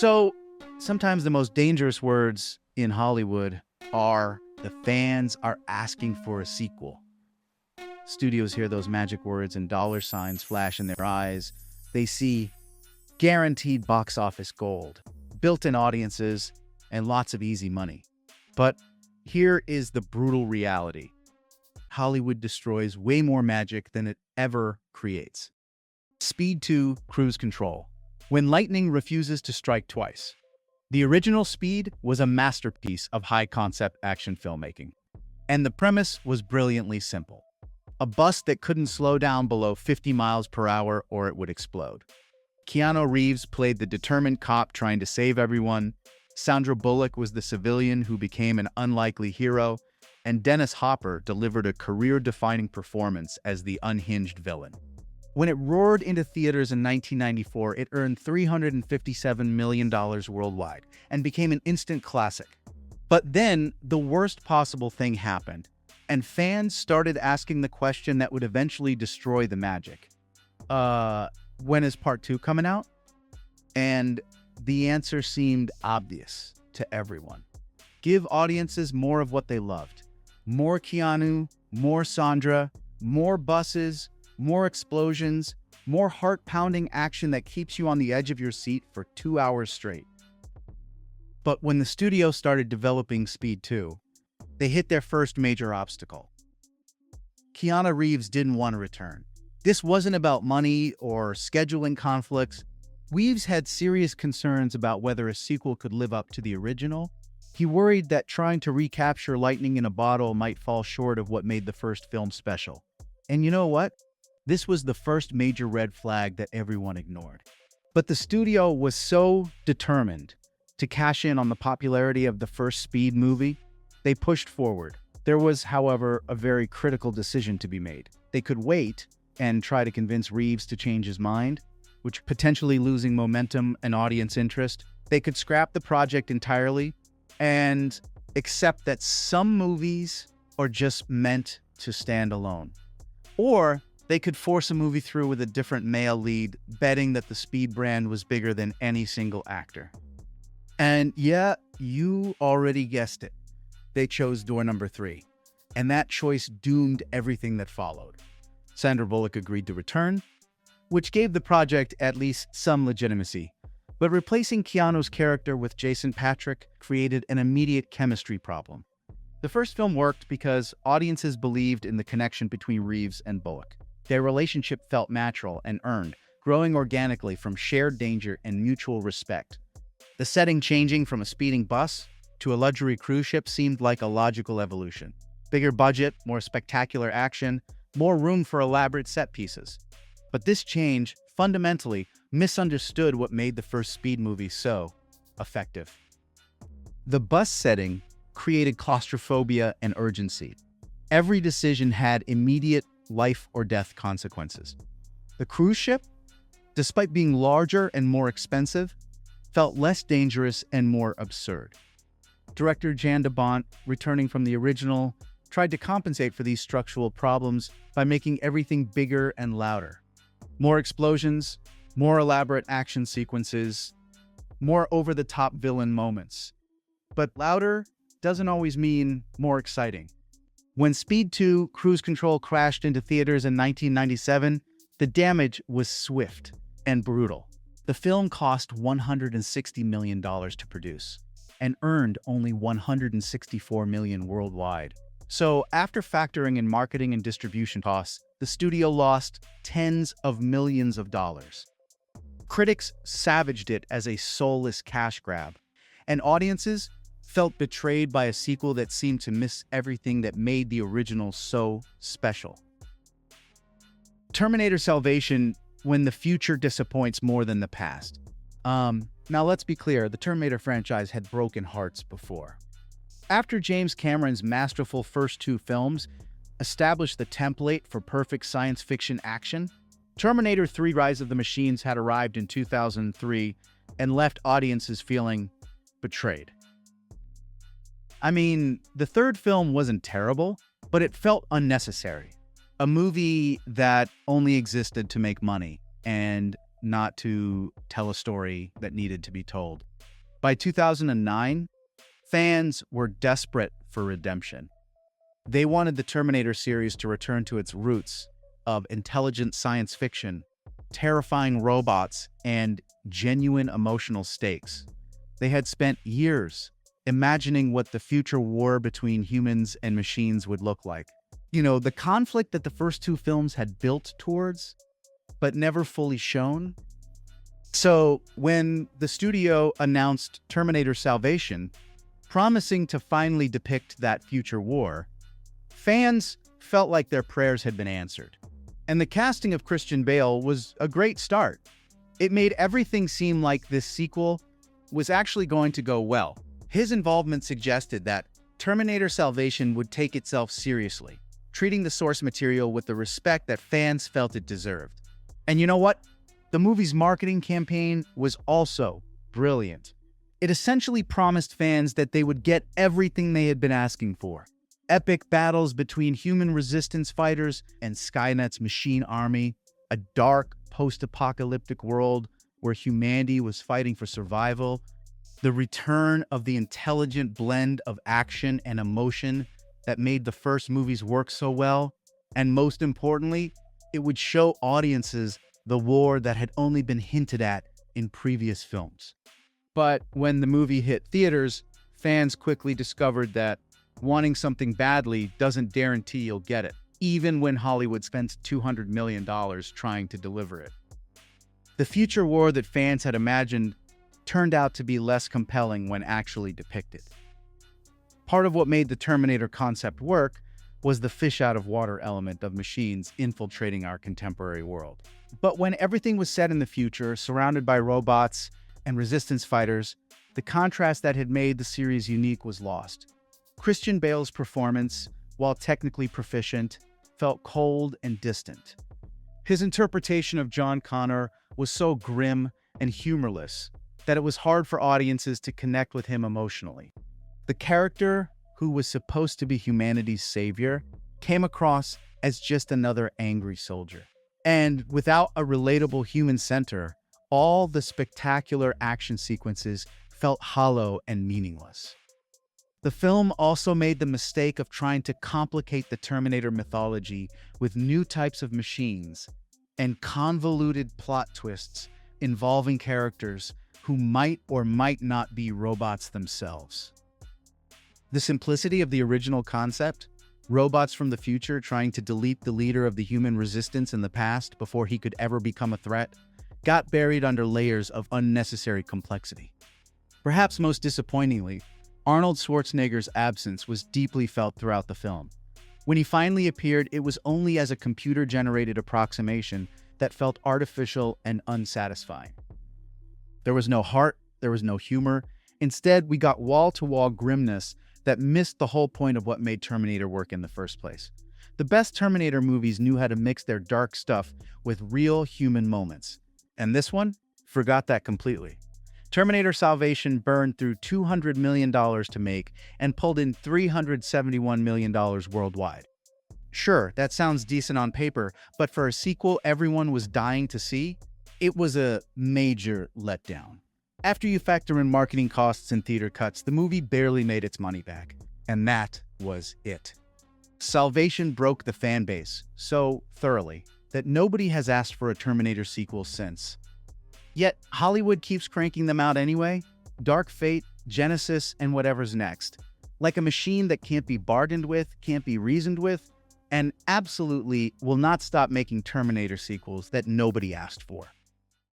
So, sometimes the most dangerous words in Hollywood are "the fans are asking for a sequel." Studios hear those magic words and dollar signs flash in their eyes. They see guaranteed box office gold, built-in audiences, and lots of easy money. But here is the brutal reality. Hollywood destroys way more magic than it ever creates. Speed 2, Cruise Control. When lightning refuses to strike twice. The original Speed was a masterpiece of high-concept action filmmaking. And the premise was brilliantly simple. A bus that couldn't slow down below 50 miles per hour or it would explode. Keanu Reeves played the determined cop trying to save everyone. Sandra Bullock was the civilian who became an unlikely hero. And Dennis Hopper delivered a career-defining performance as the unhinged villain. When it roared into theaters in 1994, it earned $357 million worldwide and became an instant classic. But then, the worst possible thing happened, and fans started asking the question that would eventually destroy the magic. When is part 2 coming out? And the answer seemed obvious to everyone. Give audiences more of what they loved. More Keanu, more Sandra, more buses, more explosions, more heart-pounding action that keeps you on the edge of your seat for 2 hours straight. But when the studio started developing Speed 2, they hit their first major obstacle. Keanu Reeves didn't want to return. This wasn't about money or scheduling conflicts. Reeves had serious concerns about whether a sequel could live up to the original. He worried that trying to recapture lightning in a bottle might fall short of what made the first film special. And you know what? This was the first major red flag that everyone ignored. But the studio was so determined to cash in on the popularity of the first Speed movie, they pushed forward. There was, however, a very critical decision to be made. They could wait and try to convince Reeves to change his mind, which potentially losing momentum and audience interest. They could scrap the project entirely and accept that some movies are just meant to stand alone. Or they could force a movie through with a different male lead, betting that the Speed brand was bigger than any single actor. And yeah, you already guessed it. They chose door number 3. And that choice doomed everything that followed. Sandra Bullock agreed to return, which gave the project at least some legitimacy. But replacing Keanu's character with Jason Patric created an immediate chemistry problem. The first film worked because audiences believed in the connection between Reeves and Bullock. Their relationship felt natural and earned, growing organically from shared danger and mutual respect. The setting changing from a speeding bus to a luxury cruise ship seemed like a logical evolution. Bigger budget, more spectacular action, more room for elaborate set pieces. But this change, fundamentally, misunderstood what made the first Speed movie so effective. The bus setting created claustrophobia and urgency. Every decision had immediate life or death consequences. The cruise ship, despite being larger and more expensive, felt less dangerous and more absurd. Director Jan de Bont, returning from the original, tried to compensate for these structural problems by making everything bigger and louder. More explosions, more elaborate action sequences, more over-the-top villain moments. But louder doesn't always mean more exciting. When Speed 2 Cruise Control crashed into theaters in 1997, the damage was swift and brutal. The film cost $160 million to produce and earned only $164 million worldwide. So, after factoring in marketing and distribution costs, the studio lost tens of millions of dollars. Critics savaged it as a soulless cash grab, and audiences felt betrayed by a sequel that seemed to miss everything that made the original so special. Terminator Salvation, when the future disappoints more than the past. Now let's be clear, the Terminator franchise had broken hearts before. After James Cameron's masterful first 2 films established the template for perfect science fiction action, Terminator 3: Rise of the Machines had arrived in 2003 and left audiences feeling betrayed. I mean, the third film wasn't terrible, but it felt unnecessary. A movie that only existed to make money and not to tell a story that needed to be told. By 2009, fans were desperate for redemption. They wanted the Terminator series to return to its roots of intelligent science fiction, terrifying robots, and genuine emotional stakes. They had spent years imagining what the future war between humans and machines would look like. The conflict that the first two films had built towards, but never fully shown. So when the studio announced Terminator Salvation, promising to finally depict that future war, fans felt like their prayers had been answered. And the casting of Christian Bale was a great start. It made everything seem like this sequel was actually going to go well. His involvement suggested that Terminator Salvation would take itself seriously, treating the source material with the respect that fans felt it deserved. And you know what? The movie's marketing campaign was also brilliant. It essentially promised fans that they would get everything they had been asking for. Epic battles between human resistance fighters and Skynet's machine army, a dark post-apocalyptic world where humanity was fighting for survival, the return of the intelligent blend of action and emotion that made the first movies work so well, and most importantly, it would show audiences the war that had only been hinted at in previous films. But when the movie hit theaters, fans quickly discovered that wanting something badly doesn't guarantee you'll get it, even when Hollywood spends $200 million trying to deliver it. The future war that fans had imagined turned out to be less compelling when actually depicted. Part of what made the Terminator concept work was the fish-out-of-water element of machines infiltrating our contemporary world. But when everything was set in the future, surrounded by robots and resistance fighters, the contrast that had made the series unique was lost. Christian Bale's performance, while technically proficient, felt cold and distant. His interpretation of John Connor was so grim and humorless that it was hard for audiences to connect with him emotionally. The character, who was supposed to be humanity's savior, came across as just another angry soldier. And without a relatable human center, all the spectacular action sequences felt hollow and meaningless. The film also made the mistake of trying to complicate the Terminator mythology with new types of machines and convoluted plot twists involving characters who might or might not be robots themselves. The simplicity of the original concept, robots from the future trying to delete the leader of the human resistance in the past before he could ever become a threat, got buried under layers of unnecessary complexity. Perhaps most disappointingly, Arnold Schwarzenegger's absence was deeply felt throughout the film. When he finally appeared, it was only as a computer-generated approximation that felt artificial and unsatisfying. There was no heart, there was no humor. Instead, we got wall-to-wall grimness that missed the whole point of what made Terminator work in the first place. The best Terminator movies knew how to mix their dark stuff with real human moments. And this one forgot that completely. Terminator Salvation burned through $200 million to make and pulled in $371 million worldwide. Sure, that sounds decent on paper, but for a sequel everyone was dying to see, it was a major letdown. After you factor in marketing costs and theater cuts, the movie barely made its money back. And that was it. Salvation broke the fan base so thoroughly that nobody has asked for a Terminator sequel since. Yet, Hollywood keeps cranking them out anyway. Dark Fate, Genesis, and whatever's next. Like a machine that can't be bargained with, can't be reasoned with, and absolutely will not stop making Terminator sequels that nobody asked for.